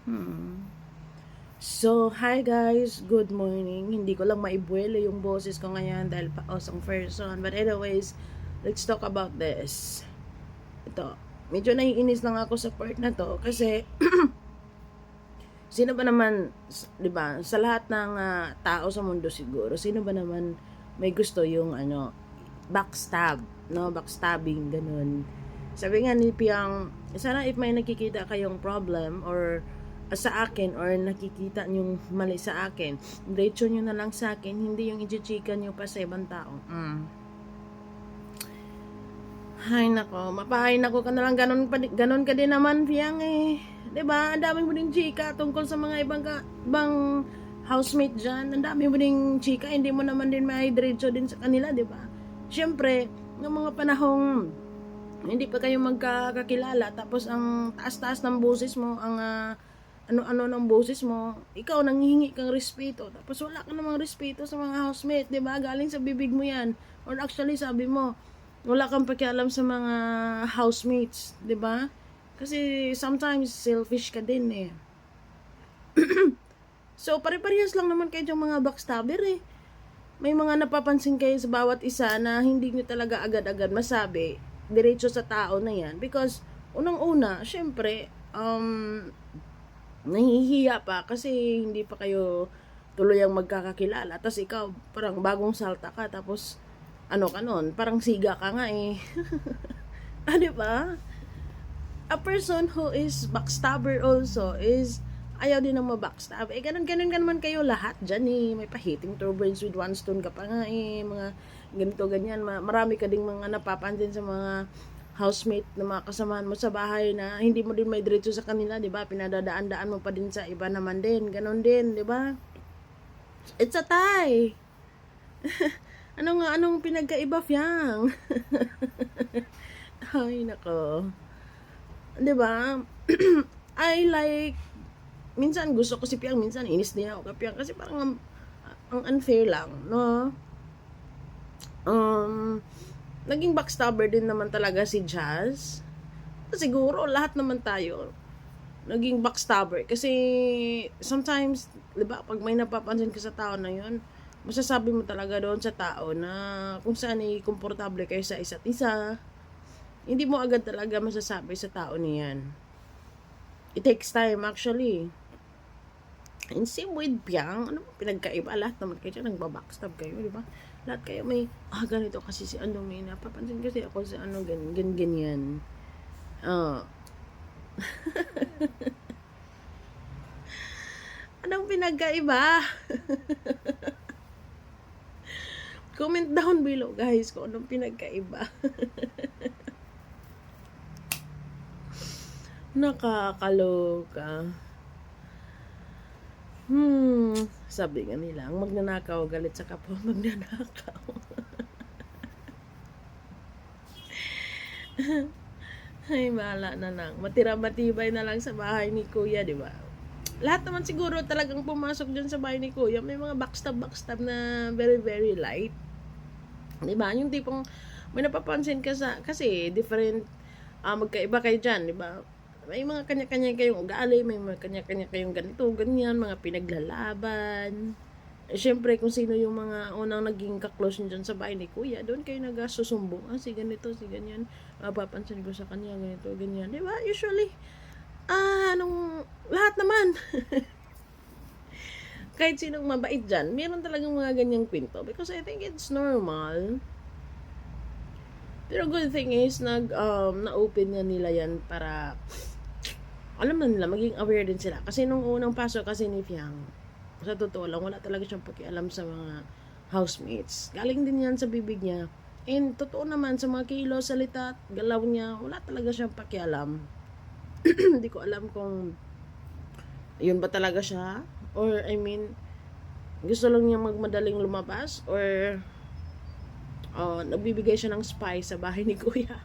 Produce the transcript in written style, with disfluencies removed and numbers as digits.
Hmm. So, hi guys, good morning. Hindi ko lang maibuelo yung boses ko ngayon dahil paosong person. But anyways, let's talk about this. Ito, medyo naiinis lang ako sa part na to kasi sino ba naman, 'di ba? Sa lahat ng tao sa mundo siguro, sino ba naman may gusto yung backstab, no? Backstabbing ganun. Sabi nga ni Piang, sana if may nakikita kayong problem or sa akin or nakikita nyo mali sa akin, diretso nyo na lang sa akin, hindi yung i-chika nyo pa sa ibang tao. Ay nako, mapahay nako ka na lang, ganon ka din naman, Piang eh. 'Di ba? Ang dami mo ding chika tungkol sa mga ibang housemate diyan. Ang dami mo ding chika, hindi mo naman din may diretso din sa kanila, 'di ba? Syempre, ng mga panahong hindi pa kayo magkakakilala tapos ang taas-taas ng boses mo, ang ano-ano ng boses mo, ikaw nanghihingi kang respeto tapos wala ka namang respeto sa mga housemate, 'di ba? Galing sa bibig mo 'yan. Or actually sabi mo, wala kang pakialam sa mga housemates, 'di ba? Kasi sometimes selfish ka din eh. So pare-parehas lang naman kayo yung mga backstabber eh. May mga napapansin kayo sa bawat isa na hindi nyo talaga agad-agad masabi diretso sa tao na yan because unang-una, syempre nahihiya pa kasi hindi pa kayo tuluyang magkakakilala tapos ikaw parang bagong salta ka tapos ano ka nun, parang siga ka nga eh. Di ba? A person who is backstabber also is ayaw din ng mabackstab. Eh, ganun ka naman kayo lahat dyan eh. May pa-hitting two birds with one stone ka pa nga eh. Mga ganito, ganyan. Marami ka ding mga napapansin sa mga housemate na mga kasamahan mo sa bahay na hindi mo din may diretso sa kanila, di ba? Pinadadaan-daan mo pa din sa iba naman din. Ganon din, di ba? It's a tie. Anong pinagkaiba, Fiang? Ay, nako. 'Di ba? I like minsan gusto ko si Piang, minsan inis din ako kay Piang kasi parang ang unfair lang, no? Naging backstabber din naman talaga si Jazz. Siguro lahat naman tayo naging backstabber kasi sometimes, 'di ba, pag may napapansin ka sa tao na 'yon, masasabi mo talaga doon sa tao na kung saan ay komportable kayo sa isa't isa. Hindi mo agad talaga masasabi sa tao niyan. It takes time actually. And same with Piang, ano pinagkaiba? Lahat naman kayo nagbabackstab kayo, di ba? Lahat kayo may, ganito kasi si ano, may napapansin kasi ako sa ano, ganyan. Anong pinagkaiba? Comment down below guys kung anong pinagkaiba. Nakakaloka. Sabi nga nila, ang magnanakaw galit sa kapwa magnanakaw. Ay, bahala na lang. Matira-matibay na lang sa bahay ni Kuya, di ba? Lahat naman siguro talagang pumasok dyan sa bahay ni Kuya. May mga backstab na very, very light. Di ba? Yung tipong may napapansin ka sa, kasi different, magkaiba kayo dyan, di ba? May mga kanya-kanya kayong ugali, may mga kanya-kanya kayong ganito, ganyan, mga pinaglalaban. Siyempre, kung sino yung mga unang naging kaklose nyo dyan sa bahay ni Kuya, doon kayo nagsusumbong. Si ganito, si ganyan. Mapapansin ko sa kanya, ganito, ganyan. Di ba? Usually, lahat naman. Kahit sinong mabait dyan, meron talagang mga ganyang kwento. Because I think it's normal. Pero good thing is, na-open na nila yan para alam na nila, maging aware din sila. Kasi nung unang pasok kasi ni Fiang, sa totoo lang, wala talaga siyang pakialam sa mga housemates. Galing din yan sa bibig niya. And totoo naman, sa mga kilos, salita, galaw niya, wala talaga siyang pakialam. Hindi ko alam kung yun ba talaga siya. Or, I mean, gusto lang niya magmadaling lumabas. Or, nagbibigay siya ng spy sa bahay ni Kuya.